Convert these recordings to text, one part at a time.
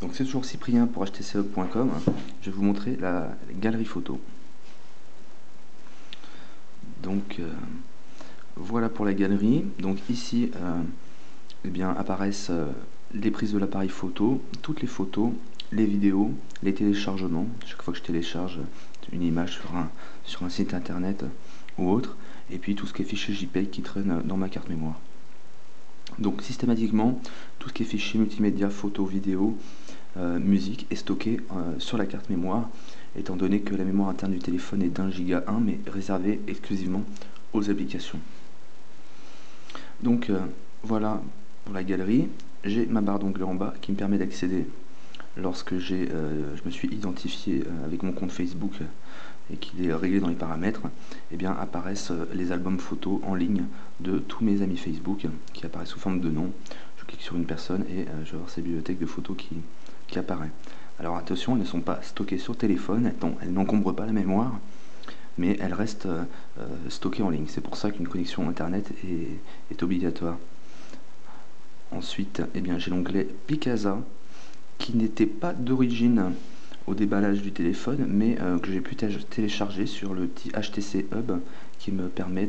Donc c'est toujours Cyprien pour htchub.com. Je vais vous montrer la galerie photo. Donc voilà pour la galerie. Donc ici eh bien, apparaissent les prises de l'appareil photo, toutes les photos, les vidéos, les téléchargements. Chaque fois que je télécharge une image sur un site internet ou autre, et puis tout ce qui est fichier JPEG qui traîne dans ma carte mémoire. Donc systématiquement, tout ce qui est fichier multimédia, photo, vidéo, musique est stocké sur la carte mémoire, étant donné que la mémoire interne du téléphone est d'1 Go 1, mais réservée exclusivement aux applications. Donc voilà pour la galerie. J'ai ma barre d'onglet en bas qui me permet d'accéder lorsque je me suis identifié avec mon compte Facebook et qu'il est réglé dans les paramètres. Eh bien apparaissent les albums photos en ligne de tous mes amis Facebook qui apparaissent sous forme de nom. Je clique sur une personne et je vais voir sa bibliothèque de photos qui apparaît. Alors attention, elles ne sont pas stockées sur téléphone, elles n'encombrent pas la mémoire, mais elles restent stockées en ligne. C'est pour ça qu'une connexion internet est obligatoire. Ensuite, eh bien, j'ai l'onglet Picasa, qui n'était pas d'origine au déballage du téléphone, mais que j'ai pu télécharger sur le petit HTC Hub, qui me permet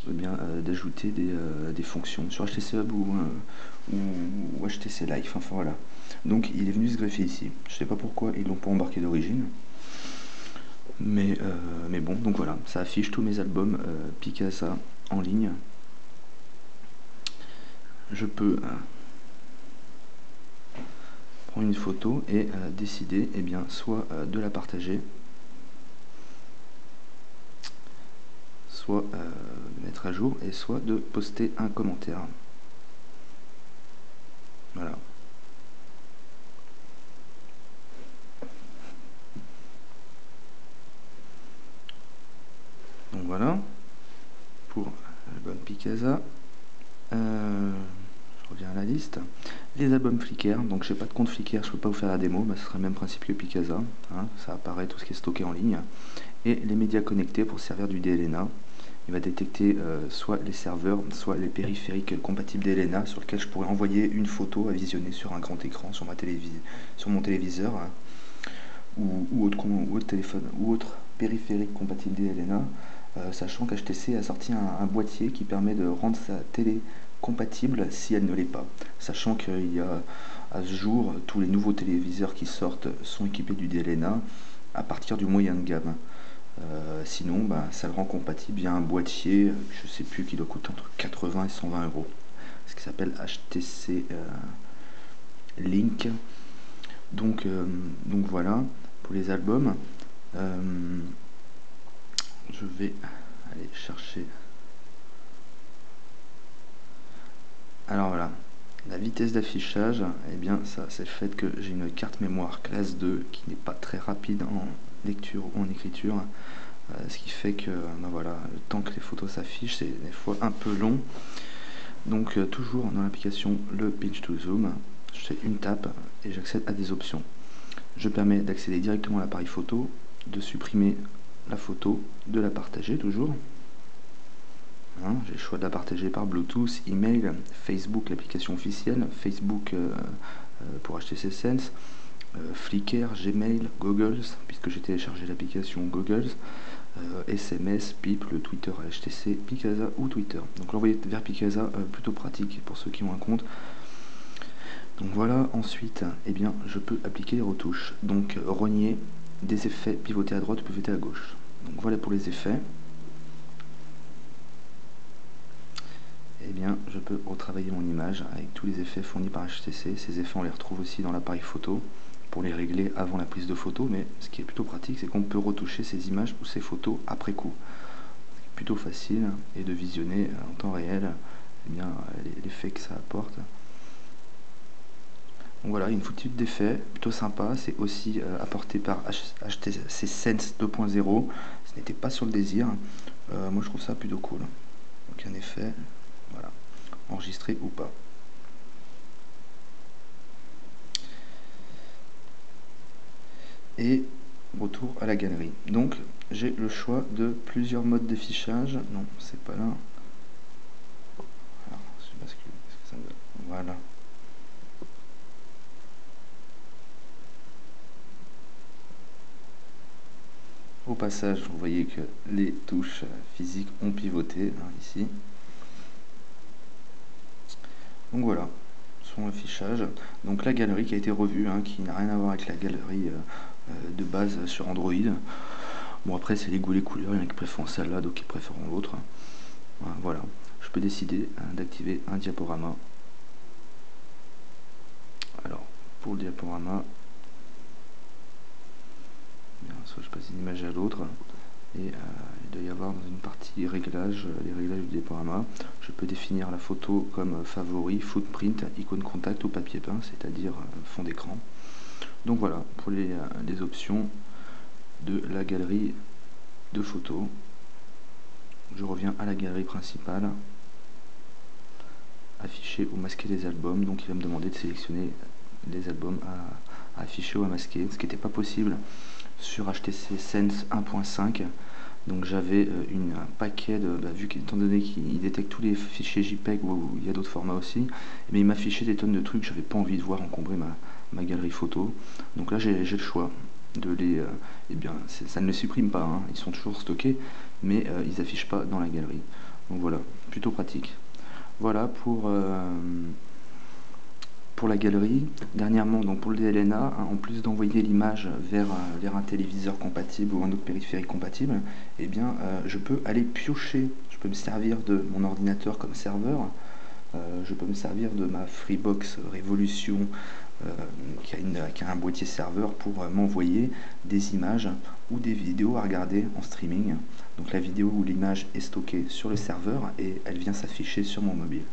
d'ajouter des fonctions sur HTC Hub ou HTC Live. Enfin voilà. Donc il est venu se greffer ici. Je ne sais pas pourquoi ils l'ont pas embarqué d'origine. Mais bon, donc voilà, ça affiche tous mes albums Picasa en ligne. Je peux prendre une photo et décider soit de la partager, soit de mettre à jour, et soit de poster un commentaire. Voilà. Donc voilà pour l'album Picasa. Je reviens à la liste. Les albums Flickr, donc j'ai pas de compte Flickr, je peux pas vous faire la démo, ce sera le même principe que Picasa, hein, ça apparaît tout ce qui est stocké en ligne. Et les médias connectés pour servir du DLNA. Il va détecter soit les serveurs, soit les périphériques compatibles DLNA sur lesquels je pourrais envoyer une photo à visionner sur un grand écran, sur mon téléviseur, hein, ou autre téléphone, ou autre périphérique compatible DLNA, sachant qu'HTC a sorti un boîtier qui permet de rendre sa télé compatible si elle ne l'est pas. Sachant qu'il y a à ce jour, tous les nouveaux téléviseurs qui sortent sont équipés du DLNA à partir du moyen de gamme. Sinon, ça le rend compatible via un boîtier, je sais plus, qui doit coûter entre 80 et 120 €. Ce qui s'appelle HTC Link. Donc voilà pour les albums. Je vais aller chercher. Alors voilà, la vitesse d'affichage, eh bien ça c'est le fait que j'ai une carte mémoire classe 2 qui n'est pas très rapide en lecture ou en écriture, ce qui fait que voilà, le temps que les photos s'affichent c'est des fois un peu long. Donc toujours dans l'application le pinch to zoom, je fais une tape et j'accède à des options. Je permets d'accéder directement à l'appareil photo, de supprimer la photo, de la partager toujours. Hein, j'ai le choix de la partager par Bluetooth, email, Facebook, l'application officielle, Facebook pour HTC Sense, Flickr, Gmail, Googles, puisque j'ai téléchargé l'application Googles, SMS, Pip, le Twitter à HTC, Picasa ou Twitter. Donc l'envoyer vers Picasa, plutôt pratique pour ceux qui ont un compte. Donc voilà, ensuite, eh bien, je peux appliquer les retouches. Donc rogner, des effets, pivoter à droite ou pivoter à gauche. Donc voilà pour les effets. Eh bien, je peux retravailler mon image avec tous les effets fournis par HTC. Ces effets, on les retrouve aussi dans l'appareil photo pour les régler avant la prise de photo, mais ce qui est plutôt pratique, c'est qu'on peut retoucher ces images ou ces photos après coup. C'est plutôt facile et de visionner en temps réel eh bien, l'effet que ça apporte. Donc voilà, une foultitude d'effets, plutôt sympa. C'est aussi apporté par HTC Sense 2.0. Ce n'était pas sur le désir. Moi, je trouve ça plutôt cool. Donc un effet, voilà, enregistré ou pas. Et retour à la galerie. Donc j'ai le choix de plusieurs modes d'affichage. Non, c'est pas là. Alors, je bascule. Est-ce que ça me... Voilà. Au passage, vous voyez que les touches physiques ont pivoté ici. Donc voilà, son affichage. Donc la galerie qui a été revue, qui n'a rien à voir avec la galerie de base sur Android. Bon, après c'est les goûts, les couleurs, il y en a qui préfèrent celle-là, d'autres qui préfèrent l'autre. Voilà, je peux décider d'activer un diaporama. Alors, pour le diaporama, soit je passe d'une image à l'autre, et il doit y avoir dans une partie réglages, les réglages du diaporama. Je peux définir la photo comme favori, footprint, icône contact ou papier peint, c'est-à-dire fond d'écran. Donc voilà pour les options de la galerie de photos. Je reviens à la galerie principale, afficher ou masquer les albums. Donc il va me demander de sélectionner les albums à afficher ou à masquer, ce qui n'était pas possible sur HTC Sense 1.5. donc j'avais un paquet de, vu qu'étant donné qu'il détecte tous les fichiers JPEG ou il y a d'autres formats aussi, mais il m'affichait des tonnes de trucs, j'avais pas envie de voir encombrer ma galerie photo. Donc là j'ai le choix de les, eh bien ça ne les supprime pas, ils sont toujours stockés, mais ils affichent pas dans la galerie. Donc voilà, plutôt pratique. Voilà pour la galerie. Dernièrement, donc pour le DLNA, en plus d'envoyer l'image vers un téléviseur compatible ou un autre périphérique compatible, eh bien, je peux aller piocher, je peux me servir de mon ordinateur comme serveur, je peux me servir de ma Freebox Revolution qui a un boîtier serveur pour m'envoyer des images ou des vidéos à regarder en streaming. Donc la vidéo ou l'image est stockée sur le serveur et elle vient s'afficher sur mon mobile.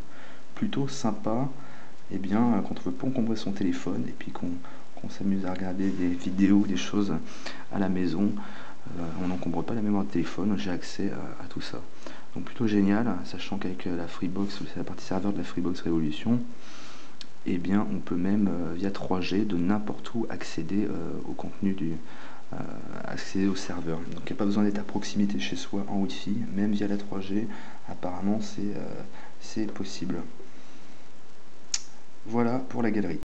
Plutôt sympa. Eh bien, quand on veut pas encombrer son téléphone et puis qu'on s'amuse à regarder des vidéos ou des choses à la maison, on n'encombre pas la mémoire de téléphone, j'ai accès à tout ça. Donc plutôt génial, sachant qu'avec la Freebox, c'est la partie serveur de la Freebox Revolution, eh bien on peut même via 3G de n'importe où accéder au contenu accéder au serveur. Donc il n'y a pas besoin d'être à proximité chez soi en Wi-Fi, même via la 3G, apparemment c'est possible. Voilà pour la galerie.